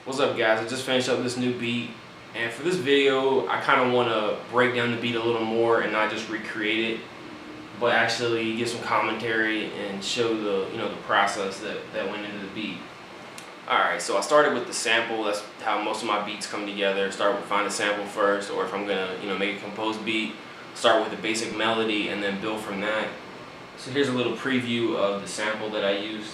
What's up, guys? I just finished up this new beat, and for this video I kind of want to break down the beat a little more and not just recreate it, but actually give some commentary and show the process that went into the beat. Alright, so I started with the sample. That's how most of my beats come together. Start with find a sample first, or if I'm gonna make a composed beat, start with the basic melody and then build from that. So here's a little preview of the sample that I used.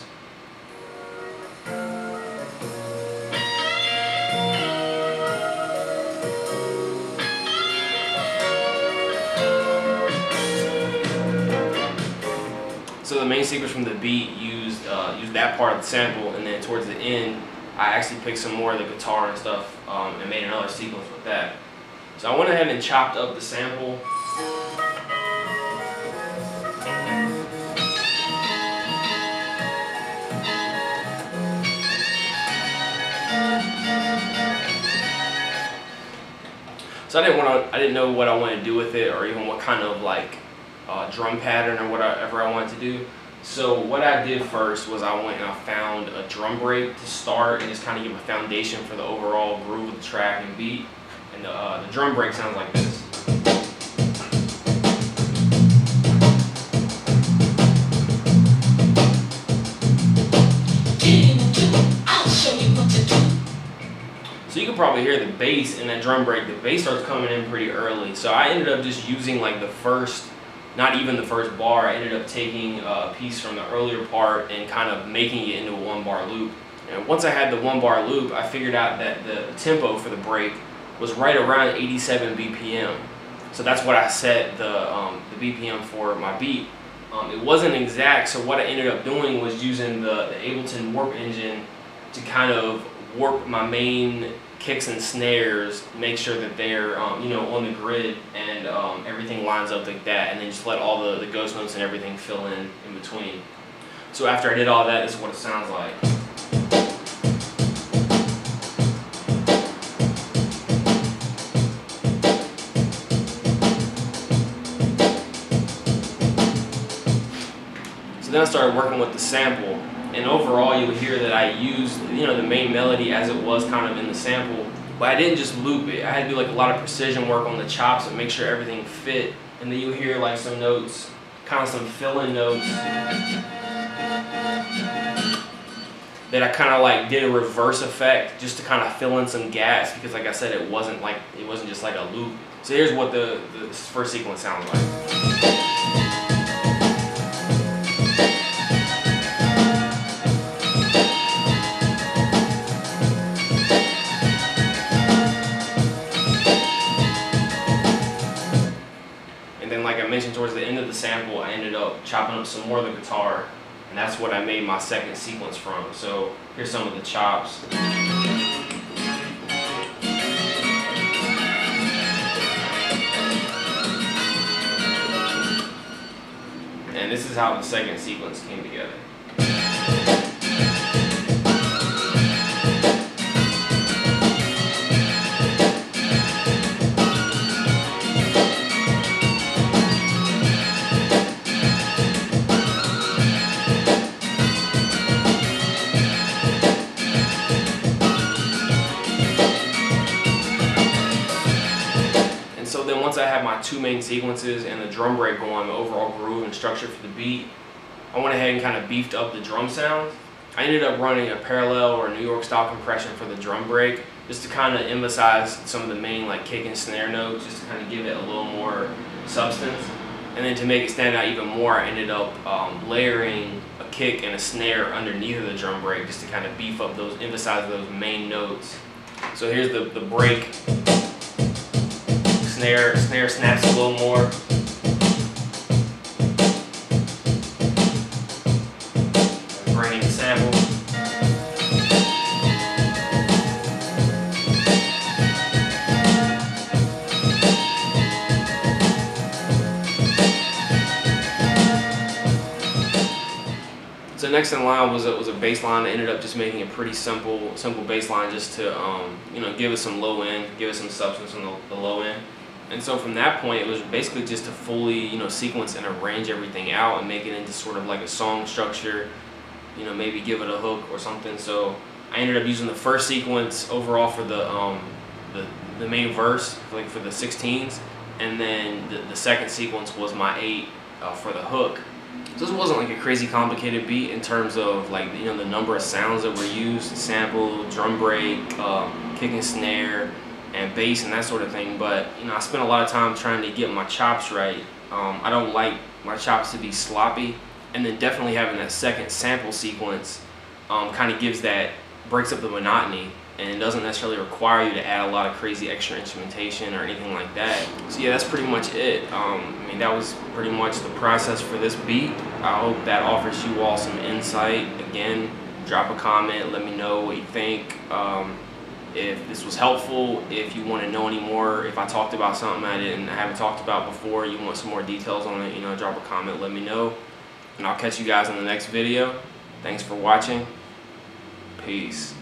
So the main sequence from the beat used that part of the sample, and then towards the end, I actually picked some more of the guitar and stuff and made another sequence with that. So I went ahead and chopped up the sample. So I didn't know what I wanted to do with it, or even what kind of drum pattern or whatever I wanted to do. So what I did first was I went and I found a drum break to start and just kind of give a foundation for the overall groove of the track and beat. And the drum break sounds like this. So you can probably hear the bass in that drum break. The bass starts coming in pretty early. So I ended up just using like the first, not even the first bar. I ended up taking a piece from the earlier part and kind of making it into a 1-bar loop. And once I had the 1-bar loop, I figured out that the tempo for the break was right around 87 BPM. So that's what I set the BPM for my beat. It wasn't exact, so what I ended up doing was using the Ableton Warp engine to kind of warp my main kicks and snares, make sure that they're on the grid, and everything lines up like that, and then just let all the ghost notes and everything fill in between. So after I did all that, this is what it sounds like. So then I started working with the sample. And overall, you'll hear that I used, the main melody as it was kind of in the sample, but I didn't just loop it. I had to do like a lot of precision work on the chops and make sure everything fit. And then you'll hear like some notes, kind of some fill-in notes that I kind of like did a reverse effect just to kind of fill in some gaps, because like I said, it wasn't just like a loop. So here's what the first sequence sounds like. Like I mentioned, towards the end of the sample, I ended up chopping up some more of the guitar, and that's what I made my second sequence from. So here's some of the chops. And this is how the second sequence came together. So then once I had my two main sequences and the drum break going, the overall groove and structure for the beat, I went ahead and kind of beefed up the drum sounds. I ended up running a parallel or New York style compression for the drum break, just to kind of emphasize some of the main kick and snare notes, just to kind of give it a little more substance. And then to make it stand out even more, I ended up layering a kick and a snare underneath of the drum break, just to kind of beef up those, emphasize those main notes. So here's the break. Snare snaps a little more. Bringing the sample. So next in line was a bass line. I ended up just making a pretty simple bass line, just to give it some low end, give it some substance on the low end. And so from that point, it was basically just to fully, sequence and arrange everything out and make it into sort of like a song structure, maybe give it a hook or something. So I ended up using the first sequence overall for the main verse, like for the 16s, and then the second sequence was my 8 for the hook. So this wasn't like a crazy complicated beat in terms of like, you know, the number of sounds that were used, sample, drum break, kick and snare, and bass and that sort of thing. But you know, I spent a lot of time trying to get my chops right. I don't like my chops to be sloppy, and then definitely having that second sample sequence kind of breaks up the monotony, and it doesn't necessarily require you to add a lot of crazy extra instrumentation or anything like that. So yeah, that's pretty much it. I mean, that was pretty much the process for this beat. I hope that offers you all some insight. Again, drop a comment, let me know what you think. If this was helpful, if you want to know any more, if I talked about something I haven't talked about before, you want some more details on it, you know, drop a comment, let me know. And I'll catch you guys in the next video. Thanks for watching. Peace.